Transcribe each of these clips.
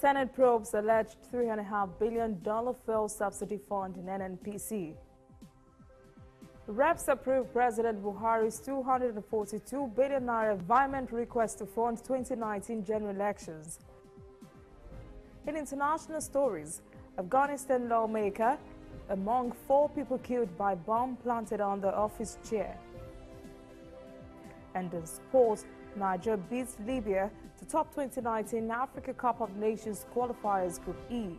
Senate probes alleged $3.5 billion fuel subsidy fund in NNPC. Reps approved President Buhari's N242 Bn Virement request to fund 2019 general elections. In international stories, Afghanistan lawmaker among 4 people killed by bomb planted on the office chair. And in sports, Niger beats Libya to top 2019 Africa Cup of Nations qualifiers Group E.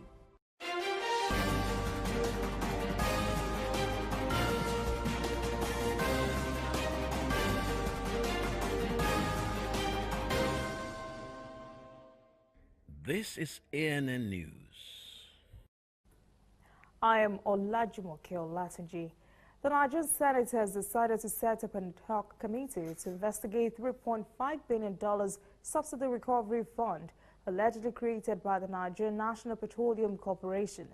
This is ANN News. I am Olajumoke Olatunji. The Nigerian Senate has decided to set up an ad hoc committee to investigate $3.5 billion subsidy recovery fund allegedly created by the Nigerian National Petroleum Corporation.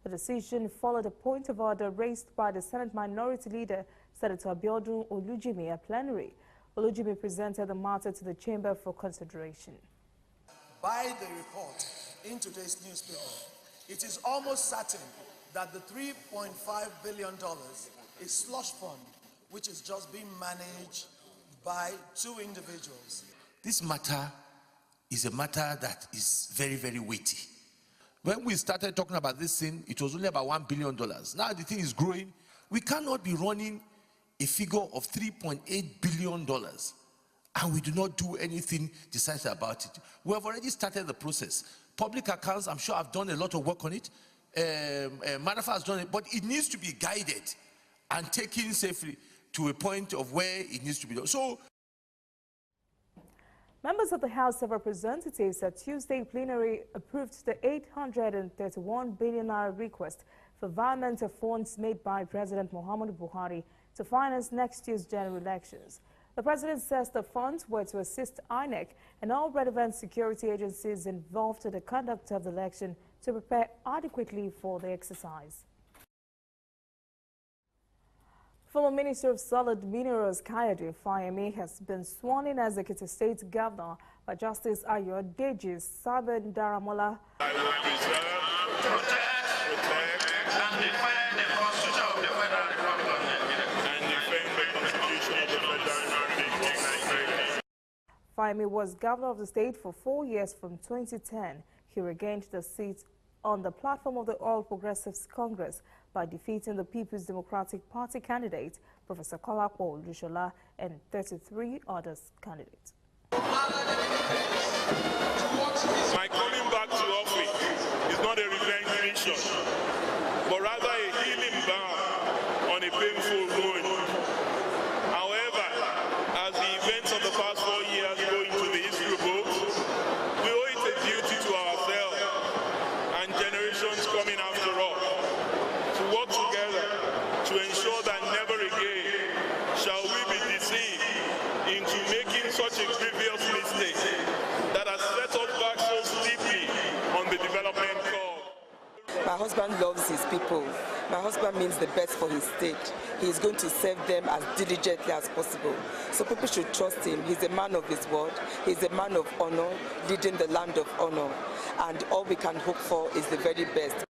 The decision followed a point of order raised by the Senate Minority Leader, Senator Abiodun Olujimi, at plenary. Olujimi presented the matter to the chamber for consideration. By the report in today's newspaper, it is almost certain that the $3.5 billion is slush fund, which is just being managed by 2 individuals. This matter is a matter that is very, very weighty. When we started talking about this thing, it was only about $1 billion. Now the thing is growing. We cannot be running a figure of $3.8 billion and we do not do anything decisive about it. We have already started the process. Public accounts, I'm sure I've done a lot of work on it. Madafa has done it, but it needs to be guided and taken safely to a point of where it needs to be done. So, members of the House of Representatives at Tuesday plenary approved the $831 billion request for Virement of funds made by President Muhammadu Buhari to finance next year's general elections. The president says the funds were to assist INEC and all relevant security agencies involved in the conduct of the election to prepare adequately for the exercise. Former Minister of Solid Minerals Kayode Fayemi has been sworn in as Ekiti State Governor by Justice Ayodeji Saben Daramola. I will preserve, protect, and defend the Constitution of the Federal Republic of Nigeria. And defend the Constitution of the Federal Republic of Nigeria. Fayemi was governor of the state for 4 years from 2010. He regained the seat on the platform of the All Progressives Congress by defeating the People's Democratic Party candidate, Professor Kolapo Lushola, and 33 other candidates. My coming back to office is not a revenge mission, but rather a healing balm on a painful wound. However, as the events of the past 4 years go into the history books, we owe it a duty to ourselves and generations coming after us to work together to ensure that never again shall we be deceived into making such a grievous mistake that has set us back so steeply on the development curve. My husband loves his people. My husband means the best for his state. He is going to serve them as diligently as possible. So people should trust him. He's a man of his word. He's a man of honor, leading the land of honor. And all we can hope for is the very best.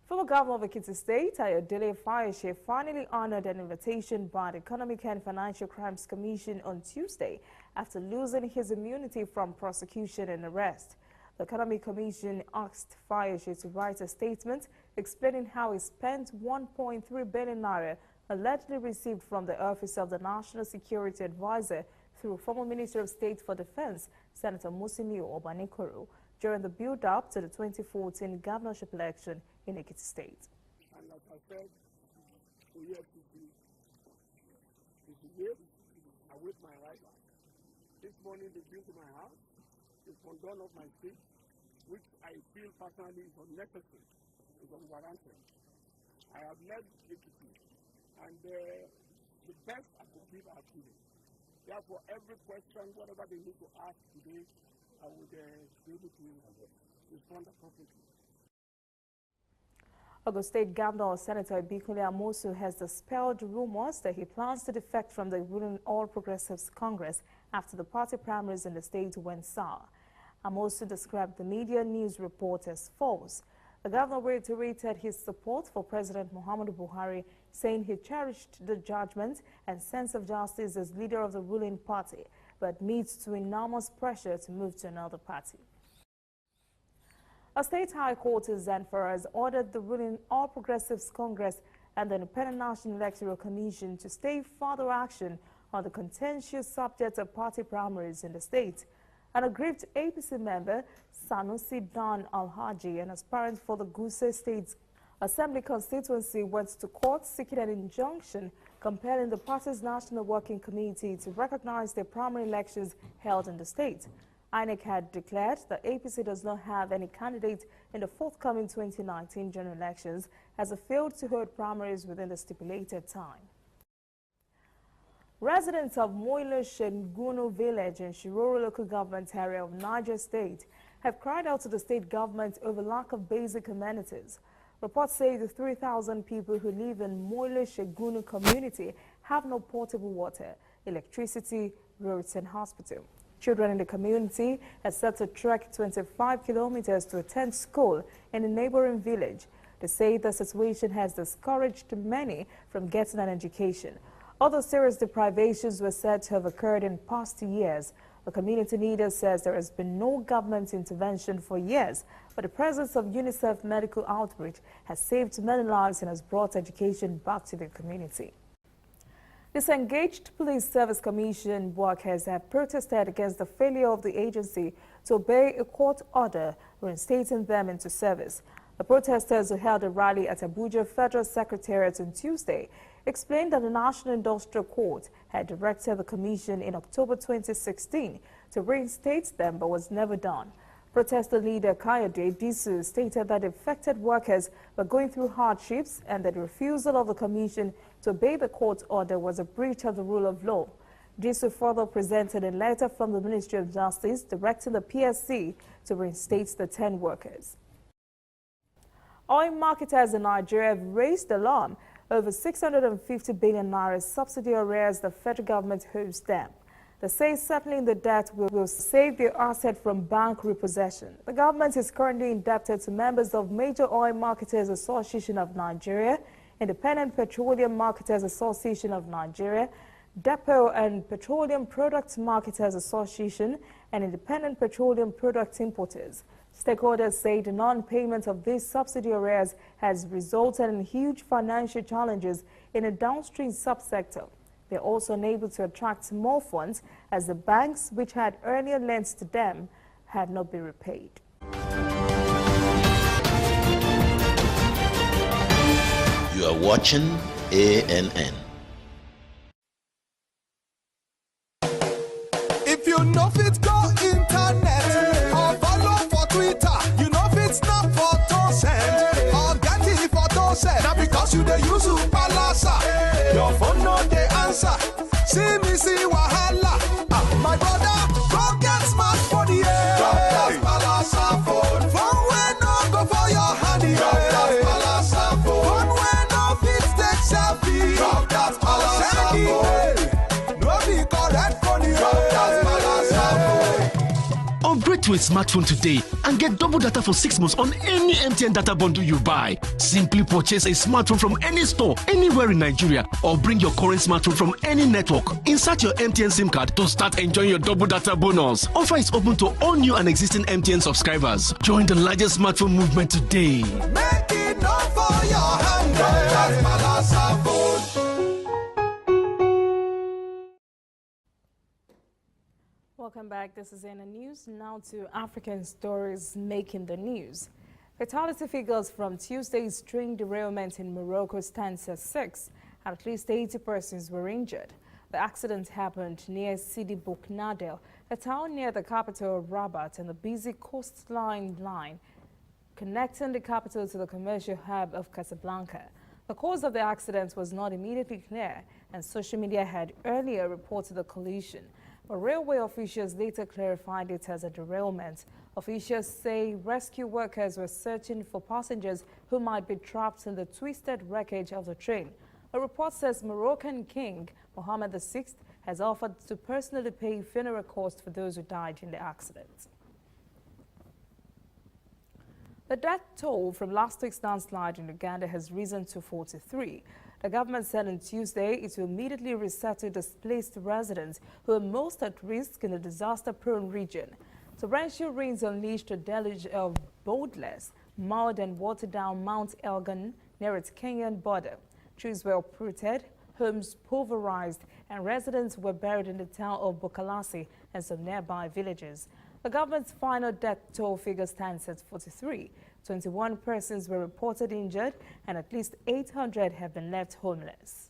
Former Governor of Ekiti State, Ayodele Fayose, finally honored an invitation by the Economic and Financial Crimes Commission on Tuesday after losing his immunity from prosecution and arrest. The Economic Commission asked Fayose to write a statement explaining how he spent 1.3 billion naira allegedly received from the Office of the National Security Advisor through former Minister of State for Defense, Senator Musimiu Obanikoro, during the build-up to the 2014 governorship election in Ekiti State. And like I said, we have to behave. I wait my right. This morning they came to my house. They condoned of my state, which I feel personally is unnecessary, is unwarranted. I have led Ekiti, and the best I could give are given. Therefore, every question, whatever they need to ask today, I would be able to respond appropriately. Ogun State Governor Senator Ibikunle Amosu has dispelled rumors that he plans to defect from the ruling All Progressives Congress after the party primaries in the state went sour. Amosu described the media news report as false. The governor reiterated his support for President Muhammadu Buhari, saying he cherished the judgment and sense of justice as leader of the ruling party, but meets to enormous pressure to move to another party. A state high court in Zamfara has ordered the ruling All Progressives Congress and the Independent National Electoral Commission to stay further action on the contentious subject of party primaries in the state. An aggrieved APC member, Sanusi Dan Al-Haji, an aspirant for the Gusau State Assembly constituency, went to court seeking an injunction compelling the party's National Working Committee to recognize the primary elections held in the state. INEC had declared that APC does not have any candidate in the forthcoming 2019 general elections as it failed to hold primaries within the stipulated time. Residents of Moile Shengunu village in Shiroro local government area of Niger State have cried out to the state government over lack of basic amenities. Reports say the 3,000 people who live in Moile Shengunu community have no potable water, electricity, roads and hospital. Children in the community are set to trek 25 kilometers to attend school in a neighboring village. They say the situation has discouraged many from getting an education. Other serious deprivations were said to have occurred in past years. The community leader says there has been no government intervention for years, but the presence of UNICEF medical outreach has saved many lives and has brought education back to the community. Disengaged Police Service Commission workers have protested against the failure of the agency to obey a court order reinstating them into service. The protesters who held a rally at Abuja Federal Secretariat on Tuesday explained that the National Industrial Court had directed the commission in October 2016 to reinstate them but was never done. Protester leader Kayode Disu stated that affected workers were going through hardships and that the refusal of the commission to obey the court order was a breach of the rule of law. Disu further presented a letter from the Ministry of Justice directing the PSC to reinstate the 10 workers. Oil marketers in Nigeria have raised alarm over 650 billion naira subsidy arrears the federal government owes them. They say settling the debt will save their asset from bank repossession. The government is currently indebted to members of Major Oil Marketers Association of Nigeria, Independent Petroleum Marketers Association of Nigeria, Depot and Petroleum Products Marketers Association, and Independent Petroleum Product Importers. Stakeholders say the non-payment of these subsidy arrears has resulted in huge financial challenges in a downstream subsector. They're also unable to attract more funds as the banks which had earlier lent to them had not been repaid. You are watching ANN. If you know fit go internet or follow for Twitter, you know fit snap photo send or get it photo send. Now because you dey use Palasa, your phone no dey answer. See me see wahala. My brother, go get smartphone, yeah. Drop that Palasa phone. Phone wey no go for your hand, yeah. Drop that Palasa phone. Phone wey no fit take selfie. Drop that Palasa phone. No be correct phone, yeah. Drop that Palasa phone. Upgrade to a smartphone today and get double data for 6 months on any MTN data bundle you buy. Simply purchase a smartphone from any store, anywhere in Nigeria, or bring your current smartphone from any network. Insert your MTN SIM card to start enjoying your double data bonus. Offer is open to all new and existing MTN subscribers. Join the largest smartphone movement today. Make it not for your hand, that's Palasa phone. Welcome back. This is ANN News. Now to African stories making the news. Fatality figures from Tuesday's train derailment in Morocco stands at 6, and at least 80 persons were injured. The accident happened near Sidi Bouknadel, a town near the capital of Rabat and the busy coastline line connecting the capital to the commercial hub of Casablanca. The cause of the accident was not immediately clear, and social media had earlier reported the collision. But railway officials later clarified it as a derailment. Officials say rescue workers were searching for passengers who might be trapped in the twisted wreckage of the train. A report says Moroccan King Mohammed VI has offered to personally pay funeral costs for those who died in the accident. The death toll from last week's landslide in Uganda has risen to 43. The government said on Tuesday it will immediately resettle displaced residents who are most at risk in the disaster-prone region. Torrential rains unleashed a deluge of boldness, mud and water down Mount Elgon near its Kenyan border. Trees were uprooted, homes pulverized, and residents were buried in the town of Bukalasi and some nearby villages. The government's final death toll figure stands at 43. 21 persons were reported injured, and at least 800 have been left homeless.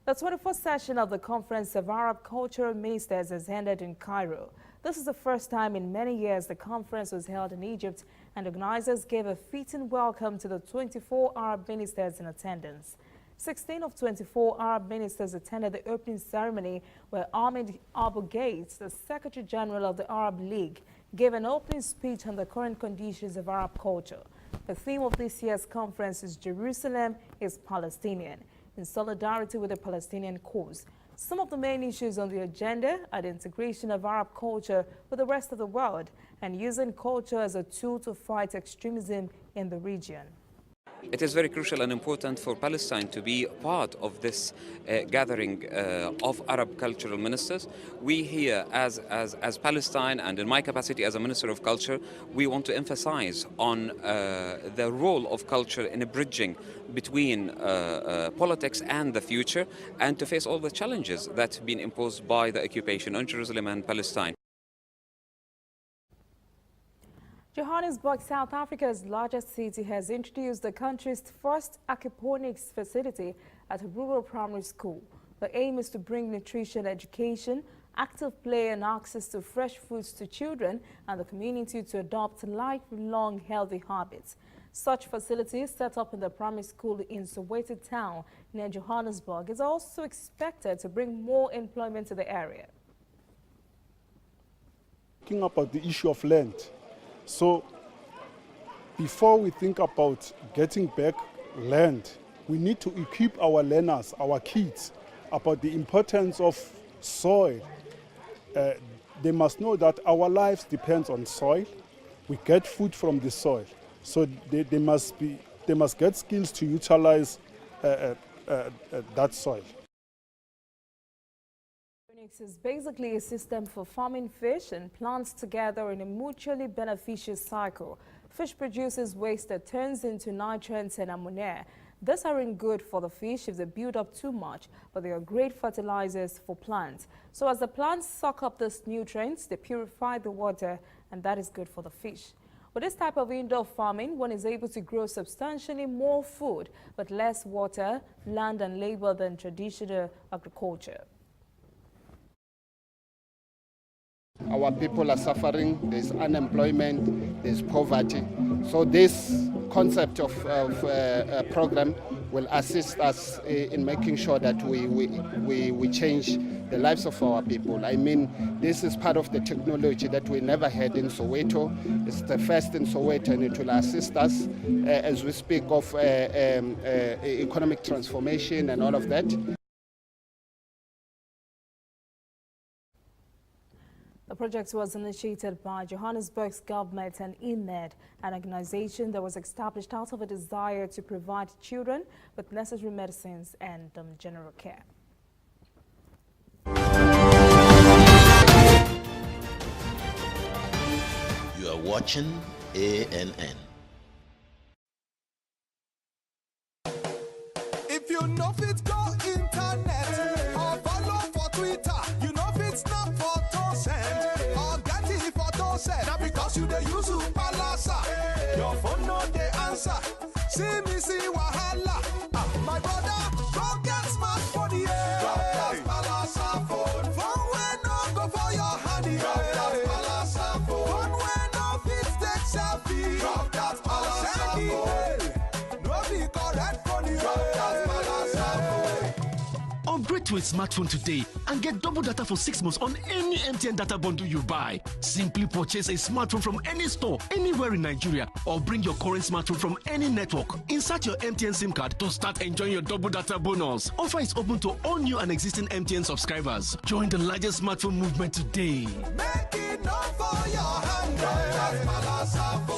The 24th session of the Conference of Arab Cultural Ministers has ended in Cairo. This is the first time in many years the conference was held in Egypt, and organizers gave a fitting welcome to the 24 Arab ministers in attendance. 16 of 24 Arab ministers attended the opening ceremony, where Ahmed Abu Gates, the Secretary General of the Arab League, gave an opening speech on the current conditions of Arab culture. The theme of this year's conference is Jerusalem is Palestinian, in solidarity with the Palestinian cause. Some of the main issues on the agenda are the integration of Arab culture with the rest of the world and using culture as a tool to fight extremism in the region. It is very crucial and important for Palestine to be part of this gathering of Arab cultural ministers. We here, as Palestine, and in my capacity as a Minister of Culture, we want to emphasize on the role of culture in a bridging between politics and the future, and to face all the challenges that have been imposed by the occupation on Jerusalem and Palestine. Johannesburg, South Africa's largest city, has introduced the country's first aquaponics facility at a rural primary school. The aim is to bring nutrition education, active play and access to fresh foods to children and the community to adopt lifelong healthy habits. Such facilities set up in the primary school in Soweto town near Johannesburg is also expected to bring more employment to the area. Talking about the issue of land. So before we think about getting back land, we need to equip our learners, our kids, about the importance of soil. They must know that our lives depend on soil. We get food from the soil. So they must get skills to utilize that soil. Aquaponics is basically a system for farming fish and plants together in a mutually beneficial cycle. Fish produces waste that turns into nutrients and ammonia. These aren't good for the fish if they build up too much, but they are great fertilizers for plants. So as the plants suck up these nutrients, they purify the water, and that is good for the fish. With this type of indoor farming, one is able to grow substantially more food, but less water, land and labor than traditional agriculture. Our people are suffering, there's unemployment, there's poverty. So this concept of a program will assist us in making sure that we change the lives of our people. I mean, this is part of the technology that we never had in Soweto. It's the first in Soweto, and it will assist us as we speak of economic transformation and all of that. The project was initiated by Johannesburg's government and INED, an organization that was established out of a desire to provide children with necessary medicines and general care. You are watching ANN. If you know fit go internet or follow for Twitter, you know fit snap photo send or get it photo send. Now because you dey use Palasa, your phone no dey answer. See me see wahala. My brother, go get smartphone, yeah. Drop that Palasa phone. Phone wey no go for your hand, yeah. Drop that Palasa phone. Phone wey no fit take selfie. Drop that Palasa phone. No be correct phone, yeah. Drop that Palasa phone. Upgrade to a smartphone today and get double data for 6 months on any MTN data bundle you buy. Simply purchase a smartphone from any store, anywhere in Nigeria, or bring your current smartphone from any network. Insert your MTN SIM card to start enjoying your double data bonus. Offer is open to all new and existing MTN subscribers. Join the largest smartphone movement today. Make it no for your 100 as Palasa food.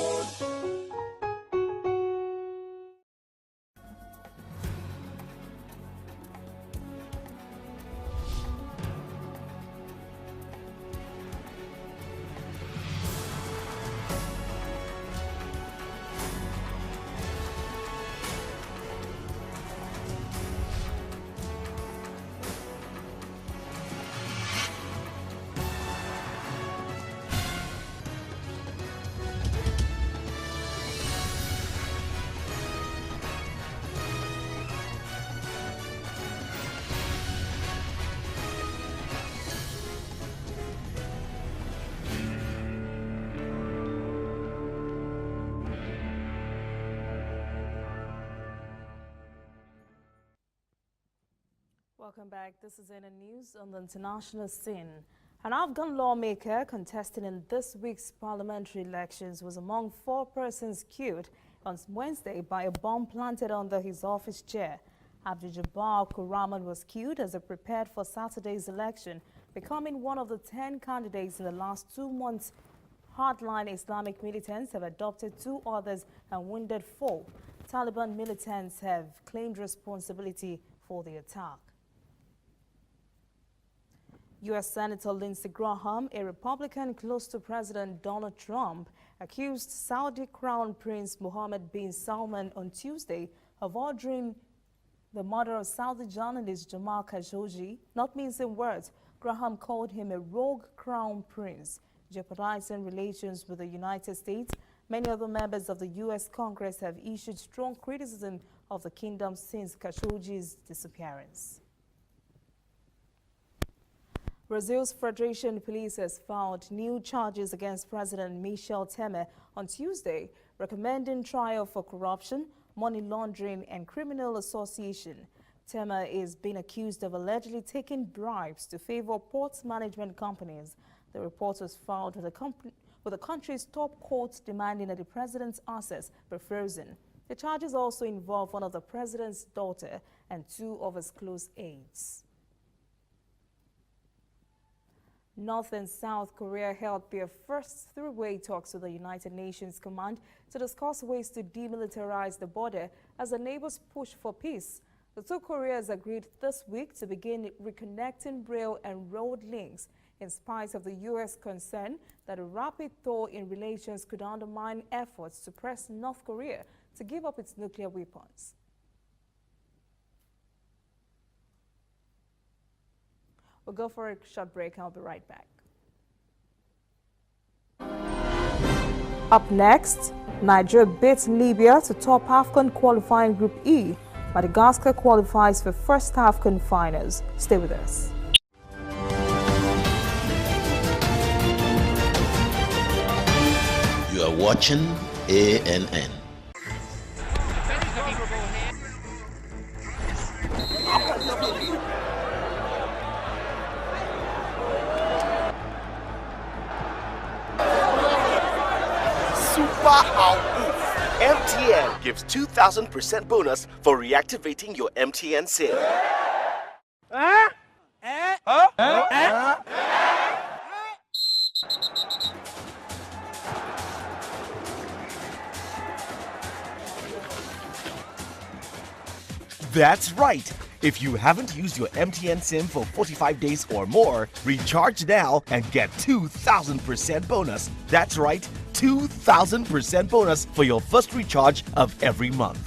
Welcome back. This is in the news on the international scene. An Afghan lawmaker contesting in this week's parliamentary elections was among 4 persons killed on Wednesday by a bomb planted under his office chair. Abdul Jabbar Kuraman was killed as he prepared for Saturday's election, becoming one of the 10 candidates in the last 2 months. Hardline Islamic militants have adopted 2 others and wounded 4. Taliban militants have claimed responsibility for the attack. U.S. Senator Lindsey Graham, a Republican close to President Donald Trump, accused Saudi Crown Prince Mohammed bin Salman on Tuesday of ordering the murder of Saudi journalist Jamal Khashoggi. Not mincing words, Graham called him a rogue crown prince, jeopardizing relations with the United States. Many other members of the U.S. Congress have issued strong criticism of the kingdom since Khashoggi's disappearance. Brazil's Federation Police has filed new charges against President Michel Temer on Tuesday, recommending trial for corruption, money laundering, and criminal association. Temer is being accused of allegedly taking bribes to favor port management companies. The report was filed with the country's top courts demanding that the president's assets be frozen. The charges also involve one of the president's daughter and 2 of his close aides. North and South Korea held their first three-way talks with the United Nations Command to discuss ways to demilitarize the border as the neighbors push for peace. The 2 Koreas agreed this week to begin reconnecting rail and road links in spite of the U.S. concern that a rapid thaw in relations could undermine efforts to press North Korea to give up its nuclear weapons. We'll go for a short break. I'll be right back. Up next, Nigeria beats Libya to top AFCON qualifying Group E. Madagascar qualifies for first AFCON finals. Stay with us. You are watching ANN. MTN gives 2,000% bonus for reactivating your MTN SIM. That's right. If you haven't used your MTN SIM for 45 days or more, recharge now and get 2,000% bonus. That's right, 2,000% bonus for your first recharge of every month.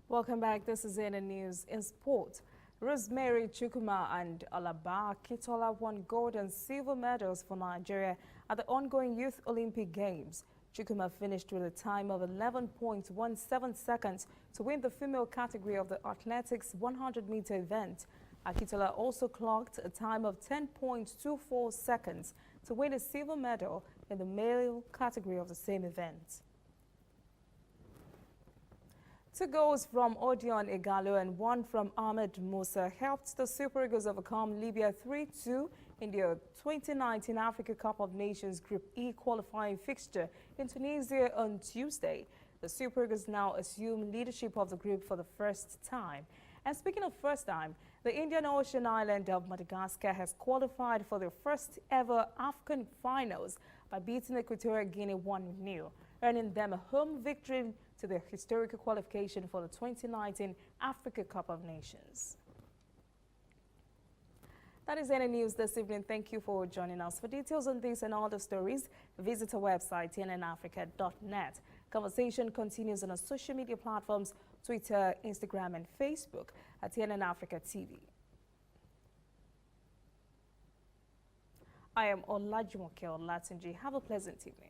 Welcome back. This is NN News. In sport, Rosemary Chukwuma and Alaba Kitola won gold and silver medals for Nigeria at the ongoing Youth Olympic Games. Chukwuma finished with a time of 11.17 seconds to win the female category of the athletics 100-meter event. Akitola also clocked a time of 10.24 seconds to win a silver medal in the male category of the same event. 2 goals from Odion Igalo and 1 from Ahmed Musa helped the Super Eagles overcome Libya 3-2 in their 2019 Africa Cup of Nations Group E qualifying fixture in Tunisia on Tuesday. The Super Eagles now assume leadership of the group for the first time. And speaking of first time, the Indian Ocean island of Madagascar has qualified for their first ever AFCON finals by beating Equatorial Guinea 1-0, earning them a home victory to their historical qualification for the 2019 Africa Cup of Nations. That is any news this evening. Thank you for joining us. For details on this and all the stories, visit our website, tnnafrica.net. Conversation continues on our social media platforms, Twitter, Instagram, and Facebook at TNN Africa TV. I am Olajumoke Olatunji. Have a pleasant evening.